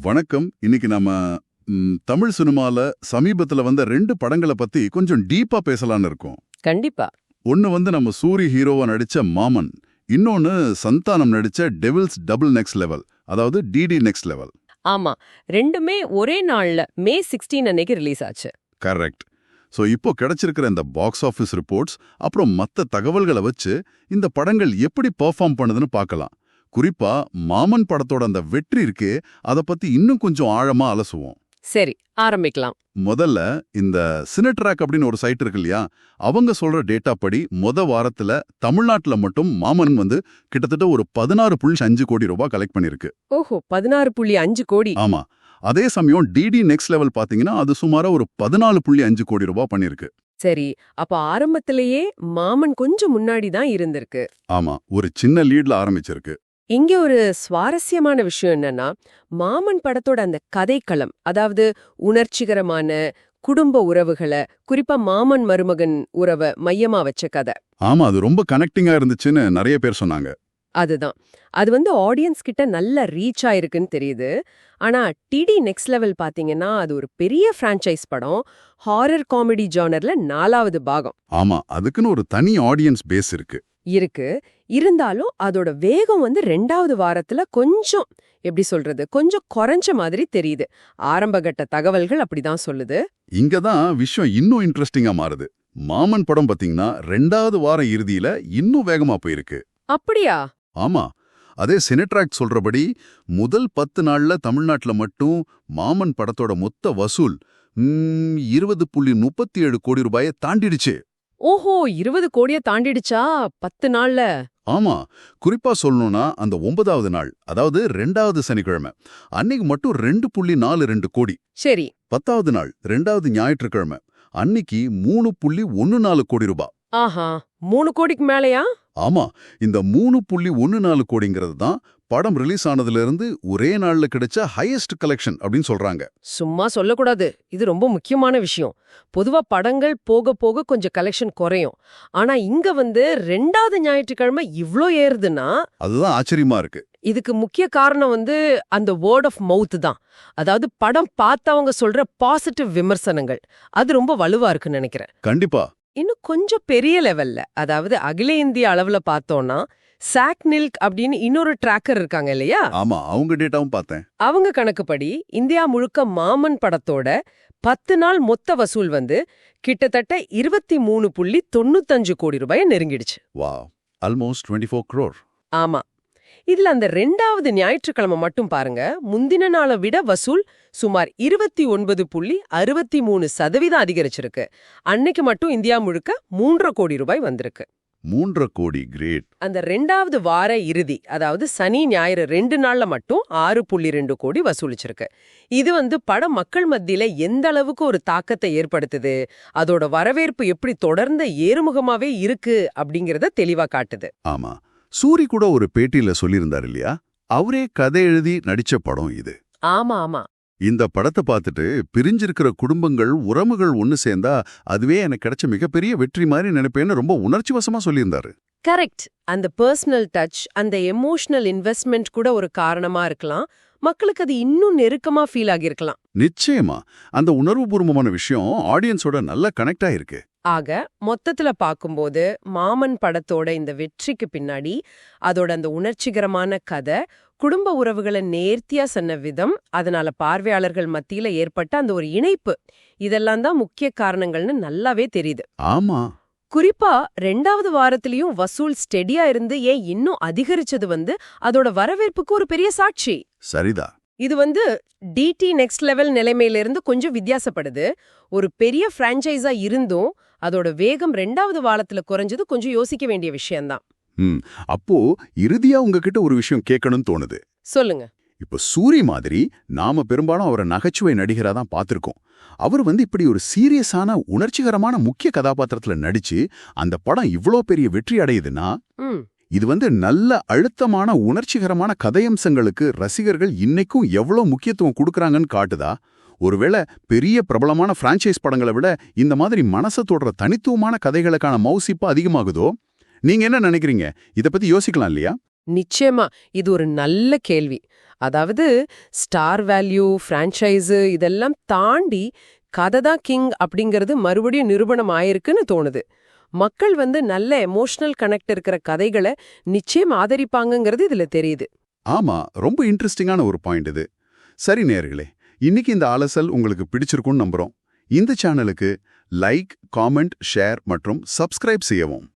வணக்கம். இன்னைக்கு நம்ம தமிழ் சினிமால சமீபத்துல வந்த 2 படங்கள பத்தி கொஞ்சம் டீப்பா பேசலாம்னு இருக்கோம். கண்டிப்பா. ஒன்னு நம்ம சூரி ஹீரோவா நடிச்ச மாமன், இன்னொன்னு சந்தானம் நடிச்ச டெவில்ஸ் டபுள் நெக்ஸ்ட் லெவல், அதாவது டிடி நெக்ஸ்ட் லெவல். ஆமா, ரெண்டுமே ஒரே நாள்ல மே 16 அன்னைக்கு ரிலீஸ் ஆச்சு. கரெக்ட். சோ இப்போ கிடைச்சிருக்கிற இந்த பாக்ஸ் ஆஃபீஸ் ரிப்போர்ட்ஸ் அப்புறம் மத்த தகவல்களை வச்சு இந்த படங்கள் எப்படி பெர்ஃபார்ம் பண்ணுதுன்னு பார்க்கலாம். குறிப்பா மாமன் படத்தோட அந்த வெற்றி இருக்கே, அத பத்தி இன்னும் கொஞ்சம் ஆழமா அலசுவோம். சரி, ஆரம்பிக்கலாம். முதல்ல இந்த சினட்ராக் அப்படின்னு ஒரு சைட் இருக்கு இல்லையா, அவங்க சொல்ற டேட்டா படி வாரத்துல தமிழ்நாட்டுல மட்டும் மாமன் கிட்டத்தட்ட ஒரு 16.5 கோடி ரூபாய் கலெக்ட் பண்ணிருக்கு. ஓஹோ, 16.5 கோடி. ஆமா. அதே சமயம் டிடி நெக்ஸ்ட் லெவல் பாத்தீங்கன்னா அது சுமாரா ஒரு 14.5 கோடி ரூபாய் பண்ணிருக்கு. சரி, அப்ப ஆரம்பத்திலேயே மாமன் கொஞ்சம் முன்னாடி தான் இருந்திருக்கு. ஆமா, ஒரு சின்ன லீட்ல ஆரம்பிச்சிருக்கு. இங்க ஒரு சுவாரஸ்யமான விஷயம் என்னன்னா, மாமன் படத்தோட அந்த கதைக்களம், அதாவது உணர்ச்சிகரமான குடும்ப உறவுகளை, குறிப்பா மாமன் மருமகன் உறவை மையமா வச்ச கதை. ஆமா, அது ரொம்ப கனெக்டிங்கா இருந்துச்சுன்னு நிறைய பேர் சொன்னாங்க. அதுதான். அது ஆடியன்ஸ் கிட்ட நல்ல ரீச் ஆயிருக்குன்னு தெரியுது. ஆனா டிடி நெக்ஸ்ட் லெவல் பாத்தீங்கன்னா அது ஒரு பெரிய பிரான்ச்சைஸ் படம். ஹாரர் காமெடி ஜானர்ல 4வது பாகம். ஆமா, அதுக்குன்னு ஒரு தனி ஆடியன்ஸ் பேஸ் இருக்கு. இருந்தாலும் அதோட வேகம் 2வது வாரத்துல கொஞ்சம் எப்படி சொல்றது, கொஞ்சம் குறைஞ்ச மாதிரி தெரியுது. ஆரம்பகட்ட தகவல்கள் அப்படிதான் சொல்லுது. இங்கதான் விஷயம் இன்னும் இன்ட்ரெஸ்டிங்கா மாறுது. மாமன் படம் பாத்தீங்கன்னா 2வது வார இறுதியில இன்னும் வேகமா போயிருக்கு. அப்படியா? ஆமா, அதே சினட்ராக் சொல்றபடி முதல் 10 நாள்ல தமிழ்நாட்டுல மட்டும் மாமன் படத்தோட மொத்த வசூல் 20.37 கோடி ரூபாயை தாண்டிடுச்சு. ஓஹோ, 20 கோடியை தாண்டிடுச்சா 10 நாள்ல? ஆமா, குறிப்பா சொல்லணும்னா அந்த 9வது நாள், அதாவது 2வது சனிக்கிழமை அன்னைக்கு மட்டும் 2.42 கோடி. சரி. 10வது நாள் 2வது ஞாயிற்றுக்கிழமை அன்னைக்கு 3.14 கோடி ரூபாய். ஆஹா, 3 கோடிக்கு மேலயா? ஆமா, இந்த 3.14 கோடிங்கிறது தான் படம் ரிலீஸ் ஆனதுல இருந்து ஒரே நாள்ல கிடைச்ச ஹையஸ்ட் கலெக்ஷன் அப்படின்னு சொல்றாங்க. சும்மா சொல்லக்கூடாது, இது ரொம்ப முக்கியமான விஷயம். பொதுவா படங்கள் போக போக கொஞ்சம் கலெக்ஷன் குறையும். ஆனா இங்க 2வது ஞாயிற்றுக்கிழமை இவ்ளோ ஏறுதுன்னா அதுதான் ஆச்சரியமா இருக்கு. இதுக்கு முக்கிய காரணம் அந்த வேர்ட் ஆஃப் மவுத் தான். அதாவது படம் பார்த்தவங்க சொல்ற பாசிட்டிவ் விமர்சனங்கள், அது ரொம்ப வலுவா இருக்குன்னு நினைக்கிறேன். கண்டிப்பா. இன்னும் கொஞ்சம் பெரிய லெவல்ல, அதாவது அகில இந்திய அளவுல பார்த்தோம்னா சாக்நில்க் அப்படின்னு இன்னொரு டிராக்கர் இருக்காங்க இல்லையா? ஆமா, அவங்க டேட்டாவும் பார்த்தேன். அவங்க கணக்குப்படி இந்தியா முழுக்க மாமன் படத்தோட 10 நாள் மொத்த வசூல் கிட்டத்தட்ட 23.95 கோடி ரூபாயை நெருங்கிடுச்சு. Wow, almost 24 crore. ஆமா, இதுல அந்த 2வது ஞாயிற்றுக்கிழமை மட்டும் பாருங்க, முந்தின நாளை விட வசூல் சுமார் 29.63% அதிகரிச்சிருக்கு. அன்னைக்கு மட்டும் இந்தியா முழுக்க 3.5 கோடி ரூபாய் வந்திருக்கு. 3.5 கோடி, கிரேட். அந்த 2வது வார இறுதி, அதாவது சனி ஞாயிறு 2 நாள்ல மட்டும் 6.2 கோடி வசூலிச்சிருக்கு. இது படம் மக்கள் மத்தியில எந்த அளவுக்கு ஒரு தாக்கத்தை ஏற்படுத்துது, அதோட வரவேற்பு எப்படி தொடர்ந்து ஏறுமுகமாவே இருக்கு அப்படிங்கறத தெளிவா காட்டுது. ஆமா, சூரி கூட ஒரு பேட்டியில சொல்லியிருந்தார் இல்லையா, அவரே கதை எழுதி நடிச்ச படம் இது. ஆமா ஆமா. இந்த படத்தை பார்த்துட்டு பிரிஞ்சிருக்கிற குடும்பங்கள் உறவுகள் ஒன்னு சேர்ந்தா அதுவே எனக்கு கிடைச்ச மிகப்பெரிய வெற்றி மாதிரி நினைப்பேன்னு ரொம்ப உணர்ச்சி வசமா சொல்லியிருந்தாரு. கரெக்ட். அந்த பர்சனல் டச், அந்த எமோஷனல் இன்வெஸ்ட்மெண்ட் கூட ஒரு காரணமா இருக்கலாம். மக்களுக்கு அது இன்னும் நெருக்கமா ஃபீல் ஆகியிருக்கலாம். நிச்சயமா, அந்த உணர்வுபூர்வமான விஷயம் ஆடியன்ஸோட நல்ல கனெக்ட் ஆயிருக்கு. ஆக மொத்தத்துல பார்க்கும்போது மாமன் படத்தோட இந்த வெற்றிக்கு பின்னாடி அதோட அந்த உணர்ச்சிகரமான கதை, குடும்ப உறவுகளை நேர்த்தியா சொன்ன விதம், அதனால பார்வையாளர்கள் மத்தியில ஏற்பட்ட அந்த ஒரு இணைப்பு, இதெல்லாம் தான் முக்கிய காரணங்கள்னு நல்லாவே தெரியுது. ஆமா, குறிப்பா 2வது வாரத்திலயும் வசூல் ஸ்டெடியா இருந்து ஏன் இன்னும் அதிகரிச்சது அதோட வரவேற்புக்கு ஒரு பெரிய சாட்சி. சரிதா. இது டிடி நெக்ஸ்ட் லெவல் நிலைமையிலிருந்து கொஞ்சம் வித்தியாசப்படுது. ஒரு பெரிய பிரான்ச்சைஸா இருந்தும் அதோட வேகம் 2வது வாரத்துல குறைஞ்சது கொஞ்சம் யோசிக்க வேண்டிய விஷயம்தான். அப்போ இறுதியா உங்ககிட்ட ஒரு விஷயம் கேட்கணும்னு தோணுது. சொல்லுங்க. இப்ப சூரி மாதிரி நாம பெரும்பாலும் அவரை நகைச்சுவை நடிகரா தான் பார்த்திருக்கோம். அவர் இப்படி ஒரு சீரியஸான உணர்ச்சிகரமான முக்கிய கதாபாத்திரத்துல நடிச்சு அந்த படம் இவ்ளோ பெரிய வெற்றி அடையுதுன்னா, இது நல்ல அழுத்தமான உணர்ச்சிகரமான கதையம்சங்களுக்கு ரசிகர்கள் இன்னைக்கும் எவ்வளவு முக்கியத்துவம் கொடுக்கறாங்கன்னு காட்டுதா? ஒருவேளை பெரிய பிரபலமான பிரான்ச்சைஸ் படங்களை விட இந்த மாதிரி மனசை தொடர தனித்துவமான கதைகளுக்கான மவுசிப்பு அதிகமாகுதோ? நீங்க என்ன நினைக்கிறீங்க? இத பத்தி யோசிக்கலாம் இல்லையா? நிச்சயமா, இது ஒரு நல்ல கேள்வி. அதாவது ஸ்டார் வேல்யூ, ஃப்ரான்ச்சைஸு இதெல்லாம் தாண்டி கதை தான் கிங் அப்படிங்கிறது மறுபடியும் நிரூபணம் ஆயிருக்குன்னு தோணுது. மக்கள் நல்ல எமோஷனல் கனெக்ட் இருக்கிற கதைகளை நிச்சயம் ஆதரிப்பாங்கங்கிறது இதுல தெரியுது. ஆமா, ரொம்ப இன்ட்ரெஸ்டிங்கான ஒரு பாயிண்ட் இது. சரி நேயர்களே, இன்னைக்கு இந்த ஆலோசல் உங்களுக்கு பிடிச்சிருக்கும்னு நம்புறோம். இந்த சேனலுக்கு லைக், காமெண்ட், ஷேர் மற்றும் சப்ஸ்கிரைப் செய்யவும்.